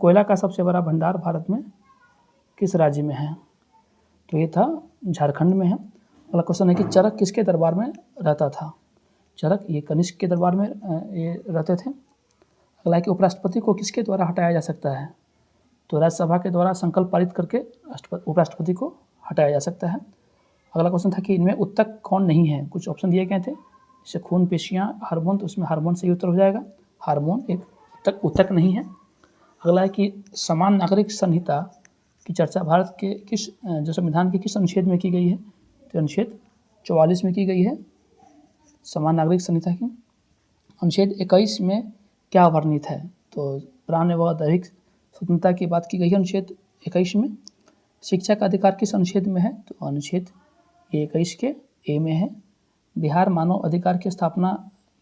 कोयला का सबसे बड़ा भंडार भारत में किस राज्य में है? तो ये था झारखंड में है। अगला क्वेश्चन है कि चरक किसके दरबार में रहता था? चरक ये कनिष्क के दरबार में ये रहते थे। अगला है कि उपराष्ट्रपति को किसके द्वारा हटाया जा सकता है? तो राज्यसभा के द्वारा संकल्प पारित करके उपराष्ट्रपति को हटाया जा सकता है। अगला क्वेश्चन था कि इनमें उत्तक कौन नहीं है? कुछ ऑप्शन दिए गए थे, जैसे खून, पेशियाँ, हार्मोन, तो उसमें हार्मोन सही उत्तर हो जाएगा। हार्मोन एक उत्तक नहीं है। अगला है कि समान नागरिक संहिता की चर्चा भारत के किस जो संविधान के किस अनुच्छेद में की गई है? तो अनुच्छेद 44 में की गई है समान नागरिक संहिता की। अनुच्छेद 21 में क्या वर्णित है? तो प्राण व दैहिक स्वतंत्रता की बात की गई है अनुच्छेद 21 में। शिक्षा का अधिकार किस अनुच्छेद में है? तो अनुच्छेद 21 के ए में है। बिहार मानव अधिकार की स्थापना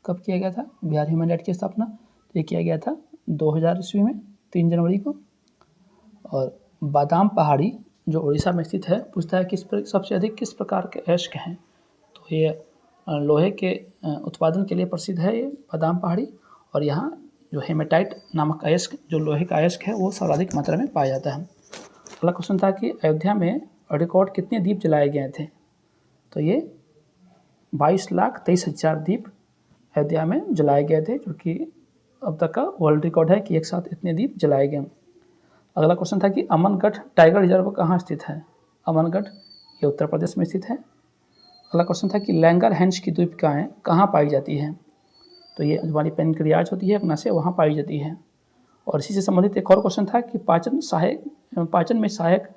कब किया गया था? बिहार ह्यूमन राइट की स्थापना तो ये किया गया था 2000 ईस्वी में 3 जनवरी को। और बादाम पहाड़ी जो उड़ीसा में स्थित है, पूछता है किस पर सबसे अधिक किस प्रकार के अयस्क हैं? तो ये लोहे के उत्पादन के लिए प्रसिद्ध है ये बादाम पहाड़ी। और यहाँ जो हेमेटाइट नामक अयस्क जो लोहे का अयस्क है वो सर्वाधिक मात्रा में पाया जाता है। अगला क्वेश्चन था कि अयोध्या में रिकॉर्ड कितने दीप जलाए गए थे? तो ये 22,23,000 दीप अयोध्या में जलाए गए थे, जो कि अब तक का वर्ल्ड रिकॉर्ड है कि एक साथ इतने दीप जलाए गए। अगला क्वेश्चन था कि अमनगढ़ टाइगर रिजर्व कहाँ स्थित है? अमनगढ़ ये उत्तर प्रदेश में स्थित है। अगला क्वेश्चन था कि लैंगरहैंस की द्वीपिकाएँ कहाँ पाई जाती हैं? तो ये हमारी पेनक्रियाज होती है अग्नाशय, वहाँ पाई जाती है। और इसी से संबंधित एक और क्वेश्चन था कि पाचन में सहायक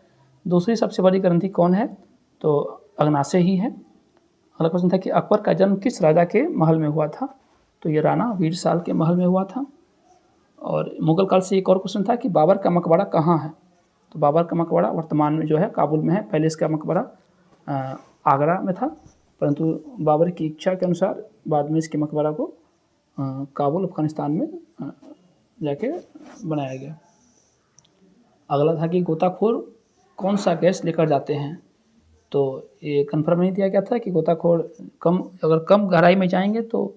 दूसरी सबसे बड़ी ग्रंथि कौन है? तो अग्नाशय ही है। अगला क्वेश्चन था कि अकबर का जन्म किस राजा के महल में हुआ था? तो ये राणा वीरसाल के महल में हुआ था। और मुगल काल से एक और क्वेश्चन था कि बाबर का मकबरा कहाँ है? तो बाबर का मकबरा वर्तमान में जो है काबुल में है। पहले इसका मकबरा आगरा में था, परंतु बाबर की इच्छा के अनुसार बाद में इसके मकबरा को काबुल अफगानिस्तान में जाके बनाया गया। अगला था कि गोताखोर कौन सा गैस लेकर जाते हैं? तो ये कंफर्म नहीं दिया गया था कि गोताखोर अगर कम गहराई में जाएंगे तो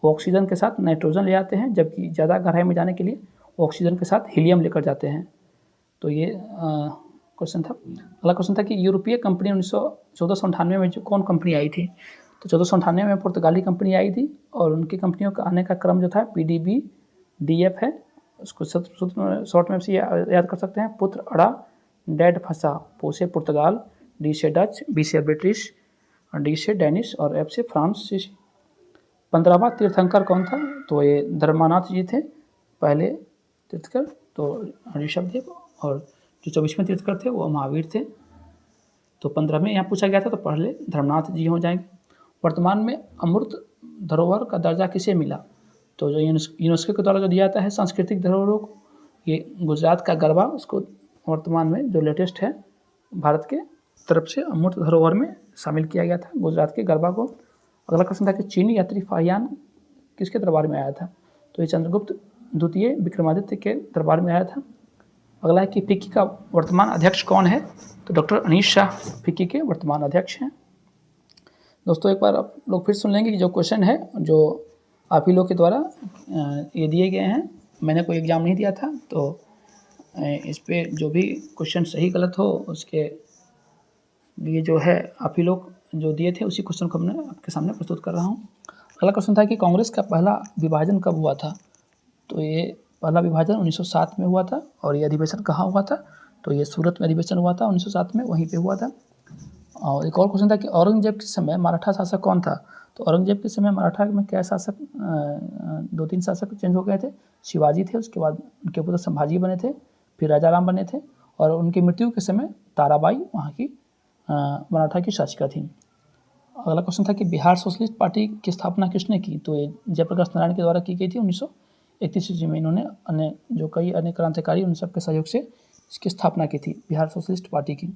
वो ऑक्सीजन के साथ नाइट्रोजन ले जाते हैं, जबकि ज़्यादा गहराई में जाने के लिए वो ऑक्सीजन के साथ हीलियम लेकर जाते हैं। तो ये क्वेश्चन था। अगला क्वेश्चन था कि यूरोपीय कंपनी 1498 में जो कौन कंपनी आई थी? तो 1498 में पुर्तगाली कंपनी आई थी और उनकी कंपनियों का आने का क्रम जो था PDB DF है। उसको शॉर्ट में से याद कर सकते हैं। पुत्र अड़ा, डैड फंसा, पो से पुर्तगाल, डी से डच, बी से ब्रिटिश, डी से डेनिश और एफ से फ्रांस। 15वां तीर्थंकर कौन था? तो ये धर्मानाथ जी थे पहले तीर्थंकर, तो ऋषभदेव। और जो 24वें तीर्थंकर थे वो महावीर थे। तो 15वें यहाँ पूछा गया था, तो पहले धर्मनाथ जी हो जाएंगे। वर्तमान में अमूर्त धरोहर का दर्जा किसे मिला? तो जो यूनेस्को के द्वारा जो दिया जाता है सांस्कृतिक धरोहरों को, ये गुजरात का गरबा उसको वर्तमान में जो लेटेस्ट है भारत के तरफ से अमूर्त धरोहर में शामिल किया गया था गुजरात के गरबा को। अगला क्वेश्चन था कि चीनी यात्री फाहियान किसके दरबार में आया था? तो ये चंद्रगुप्त द्वितीय विक्रमादित्य के दरबार में आया था। अगला है कि फिक्की का वर्तमान अध्यक्ष कौन है? तो डॉक्टर अनीश शाह फिक्की के वर्तमान अध्यक्ष हैं। दोस्तों एक बार आप लोग फिर सुन लेंगे कि जो क्वेश्चन है जो आप ही लोग के द्वारा ये दिए गए हैं, मैंने कोई एग्ज़ाम नहीं दिया था, तो इस पे जो भी क्वेश्चन सही गलत हो उसके लिए जो है आप ही लोग जो दिए थे उसी क्वेश्चन को मैं आपके सामने प्रस्तुत कर रहा हूँ। अगला क्वेश्चन था कि कांग्रेस का पहला विभाजन कब हुआ था? तो ये पहला विभाजन 1907 में हुआ था। और ये अधिवेशन कहाँ हुआ था? तो ये सूरत में अधिवेशन हुआ था 1907 में, वहीं पे हुआ था। और एक और क्वेश्चन था कि औरंगजेब के समय मराठा शासक कौन था? तो औरंगजेब के समय मराठा में क्या शासक 2-3 शासक चेंज हो गए थे। शिवाजी थे, उसके बाद उनके पुत्र संभाजी बने थे, फिर राजाराम बने थे। और उनकी मृत्यु के समय ताराबाई वहाँ की मराठा की शासिका थी। अगला क्वेश्चन था कि बिहार सोशलिस्ट पार्टी की स्थापना किसने की? तो ये जयप्रकाश नारायण के द्वारा की गई थी 1931 ईस्वी में। इन्होंने कई अन्य क्रांतिकारी उन सब के सहयोग से इसकी स्थापना की थी बिहार सोशलिस्ट पार्टी की।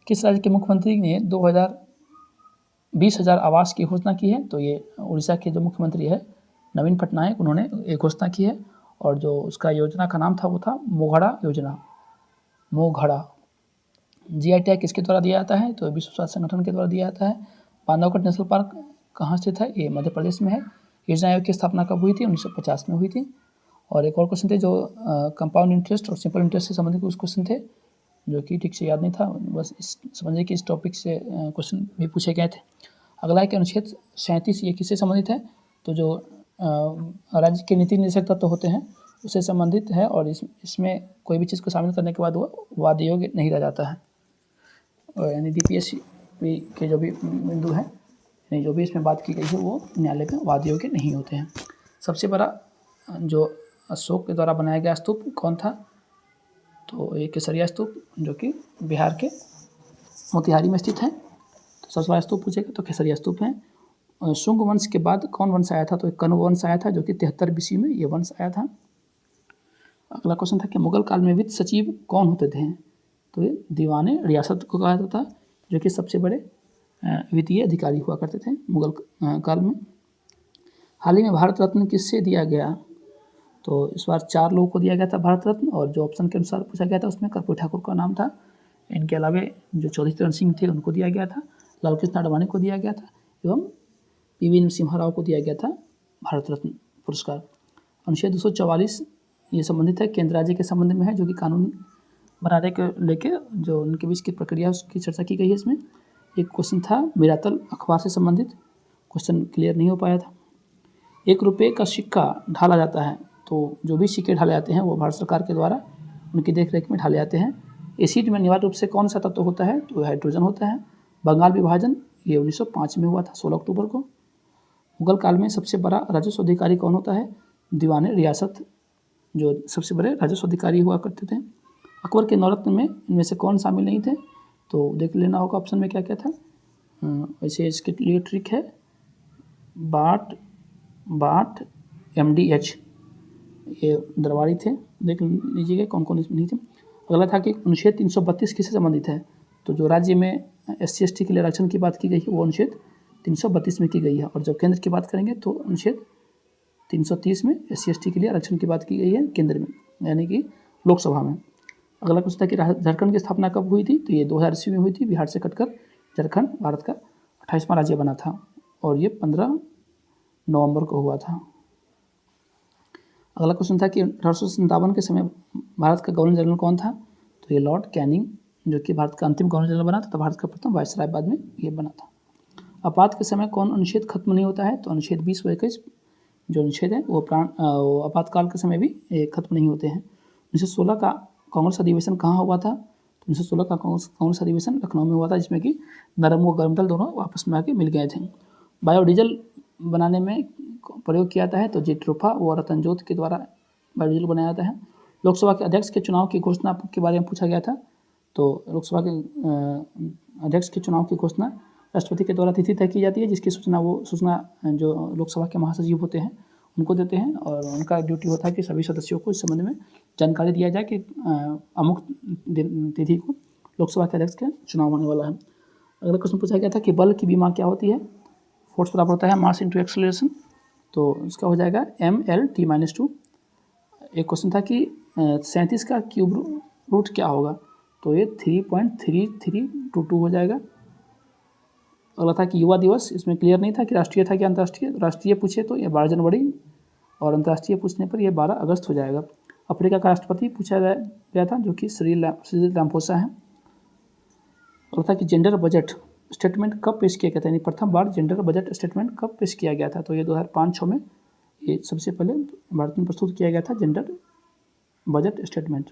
किस राज्य के मुख्यमंत्री ने 20,000 आवास की घोषणा की है? तो ये उड़ीसा के जो मुख्यमंत्री है नवीन पटनायक, उन्होंने एक घोषणा की है। और जो उसका योजना का नाम था वो था मोघड़ा योजना, मोघड़ा। GI टैग किसके द्वारा दिया जाता है? तो विश्व स्वास्थ्य संगठन के द्वारा दिया जाता है। बांधवगढ़ नेशनल पार्क कहाँ स्थित है? ये मध्य प्रदेश में है। योजना आयोग की स्थापना कब हुई थी? 1950 में हुई थी। और एक और क्वेश्चन थे जो कंपाउंड इंटरेस्ट और सिंपल इंटरेस्ट से संबंधित कुछ क्वेश्चन थे जो कि ठीक से याद नहीं था, बस इस समझिए कि इस टॉपिक से क्वेश्चन भी पूछे गए थे। अगला है कि अनुच्छेद 37 ये किससे संबंधित है, तो जो राज्य के नीति निर्देशक तत्व होते हैं उससे संबंधित है और इसमें कोई भी चीज़ को शामिल करने के बाद वो वाद योग्य नहीं रह जाता है, यानी DPSC के जो भी बिंदु हैं यानी जो भी इसमें बात की गई है वो न्यायालय में वाद योग्य नहीं होते हैं। सबसे बड़ा जो अशोक के द्वारा बनाया गया स्तूप कौन था, तो ये केसरिया स्तूप जो कि बिहार के मोतिहारी में स्थित है। तो सबसे बड़ा स्तूप पूछेगा तो केसरिया स्तूप है। शुंग वंश के बाद कौन वंश आया था, तो कण्व वंश आया था जो कि 73 BC में ये वंश आया था। अगला क्वेश्चन था कि मुगल काल में वित्त सचिव कौन होते थे, तो ये दीवाने रियासत को कहा जाता था जो कि सबसे बड़े वित्तीय अधिकारी हुआ करते थे मुगल काल में। हाल ही में भारत रत्न किससे दिया गया, तो इस बार 4 लोगों को दिया गया था भारत रत्न और जो ऑप्शन के अनुसार पूछा गया था उसमें कर्पूरी ठाकुर का नाम था। इनके अलावा जो चौधरी चरण सिंह थे उनको दिया गया था, लाल कृष्ण आडवाणी को दिया गया था एवं PV नरसिम्हा राव को दिया गया था भारत रत्न पुरस्कार। अनुच्छेद 244 ये संबंधित है केंद्र राज्य के संबंध में है जो कि कानून बनाने को लेके जो उनके बीच की प्रक्रिया उसकी चर्चा की गई है। इसमें एक क्वेश्चन था मिरातल अखबार से संबंधित, क्वेश्चन क्लियर नहीं हो पाया था। 1 रुपये का सिक्का ढाला जाता है, तो जो भी सिक्के ढाले जाते हैं वो भारत सरकार के द्वारा उनकी देखरेख में ढाले जाते हैं। एसिड में अनिवार्य रूप से कौन सा तत्व होता है, तो हाइड्रोजन होता है। बंगाल विभाजन ये 1905 में हुआ था 16 अक्टूबर को। मुगल काल में सबसे बड़ा राजस्व अधिकारी कौन होता है, दीवाने रियासत जो सबसे बड़े राजस्व अधिकारी हुआ करते थे। अकबर के नौरत्न में इनमें से कौन शामिल नहीं थे, तो देख लेना होगा ऑप्शन में क्या क्या था। वैसे इसके लिए ट्रिक है बाट MDH ये दरबारी थे, देख लीजिएगा कौन कौन इसमें नहीं थे। अगला था कि अनुच्छेद 332 किससे संबंधित है, तो जो राज्य में SC/ST के लिए आरक्षण की बात की गई है वो अनुच्छेद 332 में की गई है। और जब केंद्र की बात करेंगे तो अनुच्छेद 330 में SC/ST के लिए आरक्षण की बात की गई है केंद्र में, यानी कि लोकसभा में। अगला क्वेश्चन था कि झारखंड की स्थापना कब हुई थी, तो ये 2000 ईस्वी में हुई थी। बिहार से कटकर झारखंड भारत का 28वां राज्य बना था और ये 15 नवंबर को हुआ था। अगला क्वेश्चन था कि 1857 के समय भारत का गवर्नर जनरल कौन था, तो ये लॉर्ड कैनिंग जो कि भारत का अंतिम गवर्नर जनरल बना था, तो भारत का प्रथम वायसराय बाद में ये बना था। आपात के समय कौन अनुच्छेद खत्म नहीं होता है, तो अनुच्छेद 20 व 21 जो अनुच्छेद है वो आपातकाल के समय भी खत्म नहीं होते हैं। 1916 का कांग्रेस अधिवेशन कहाँ हुआ था, तो 1916 का कांग्रेस अधिवेशन लखनऊ में हुआ था जिसमें कि नरम व गर्म दल दोनों आपस में आके मिल गए थे। बायोडीजल बनाने में प्रयोग किया जाता है, तो जेट्रोफा व रतनजोत के द्वारा बायोडीजल बनाया जाता है। लोकसभा के अध्यक्ष के चुनाव की घोषणा के बारे में पूछा गया था, तो लोकसभा के अध्यक्ष के चुनाव की घोषणा राष्ट्रपति के द्वारा तिथि तय की जाती है, जिसकी सूचना जो लोकसभा के महासचिव होते हैं उनको देते हैं और उनका ड्यूटी होता है कि सभी सदस्यों को इस संबंध में जानकारी दिया जाए कि अमुक तिथि को लोकसभा के अध्यक्ष का चुनाव होने वाला है। अगला क्वेश्चन पूछा गया था कि बल की बीमा क्या होती है, फोर्स बराबर होता है मास इंटू एक्सेलरेशन, तो इसका हो जाएगा ML/T-2। एक क्वेश्चन था कि 37 का क्यूब रूट क्या होगा, तो ये 3.3322 हो जाएगा। अगला था कि युवा दिवस, इसमें क्लियर नहीं था कि राष्ट्रीय था कि अंतर्राष्ट्रीय। राष्ट्रीय पूछे तो ये 12 जनवरी और अंतर्राष्ट्रीय पूछने पर यह 12 अगस्त हो जाएगा। अफ्रीका का राष्ट्रपति पूछा गया था जो कि सिरिल रामाफोसा है। अगला था कि जेंडर बजट स्टेटमेंट कब पेश किया गया था, यानी प्रथम बार जेंडर बजट स्टेटमेंट कब पेश किया गया था, तो ये 2005-06 में ये सबसे पहले भारत में प्रस्तुत किया गया था जेंडर बजट स्टेटमेंट।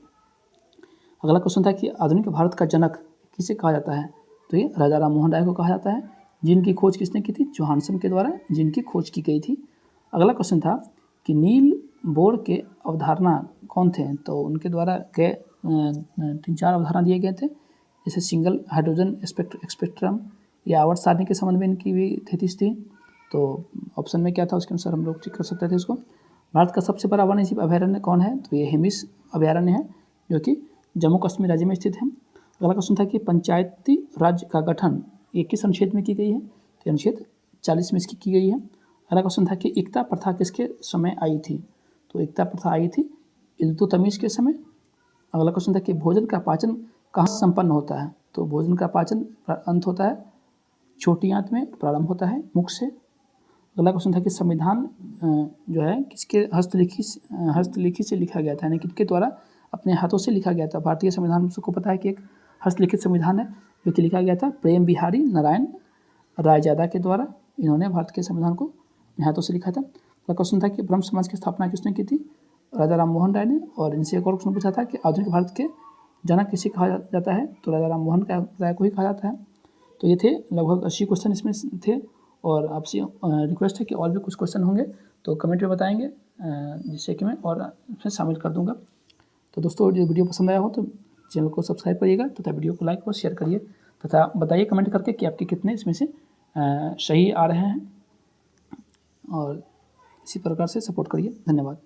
अगला क्वेश्चन था कि आधुनिक भारत का जनक किसे कहा जाता है, तो ये राजा राम मोहन राय को कहा जाता है, जिनकी खोज किसने की थी, जोहानसन के द्वारा जिनकी खोज की गई थी। अगला क्वेश्चन था कि नील बोर के अवधारणा कौन थे, तो उनके द्वारा 3-4 अवधारणा दिए गए थे, जैसे सिंगल हाइड्रोजन स्पेक्ट्रम या आवर्त सारणी के संबंध में इनकी भी थीसिस थी। तो ऑप्शन में क्या था उसके अनुसार हम लोग चेक कर सकते थे इसको। भारत का सबसे बड़ा वन्यजीव अभयारण्य कौन है, तो ये हेमिस अभयारण्य है जो कि जम्मू कश्मीर राज्य में स्थित है। अगला क्वेश्चन था कि पंचायती राज्य का गठन ये किस अनुच्छेद में की गई है, तो अनुच्छेद 40 में इसकी की गई है। अगला क्वेश्चन था कि एकता प्रथा किसके समय आई थी, तो एकता प्रथा आई थी इल्तुतमिश के समय। अगला क्वेश्चन था कि भोजन का पाचन कहाँ संपन्न होता है, तो भोजन का पाचन अंत होता है छोटी आंत में, प्रारंभ होता है मुख से। अगला क्वेश्चन था कि संविधान जो है किसके हस्तलिखित से लिखा गया था, यानी किसके द्वारा अपने हाथों से लिखा गया था। भारतीय संविधान में सबको पता है कि एक हस्तलिखित संविधान है जो कि लिखा गया था प्रेम बिहारी नारायण रायजादा के द्वारा। इन्होंने भारत के संविधान को अपने हाथों से लिखा था। अगला क्वेश्चन था कि ब्रह्म समाज की स्थापना किसने की थी, राजा राम मोहन राय ने। और इनसे एक और क्वेश्चन पूछा था कि आधुनिक भारत के जनक किसे कहा जाता है, तो राजा राम मोहन राय को ही कहा जाता है। तो ये थे लगभग 80 क्वेश्चन इसमें थे, और आपसे रिक्वेस्ट है कि और भी कुछ क्वेश्चन होंगे तो कमेंट में बताएंगे, जिससे कि मैं और इसमें शामिल कर दूंगा। तो दोस्तों, जो वीडियो पसंद आया हो तो चैनल को सब्सक्राइब करिएगा तथा वीडियो को लाइक और शेयर करिए, तथा बताइए कमेंट करके कि आपके कितने इसमें से सही आ रहे हैं, और इसी प्रकार से सपोर्ट करिए। धन्यवाद।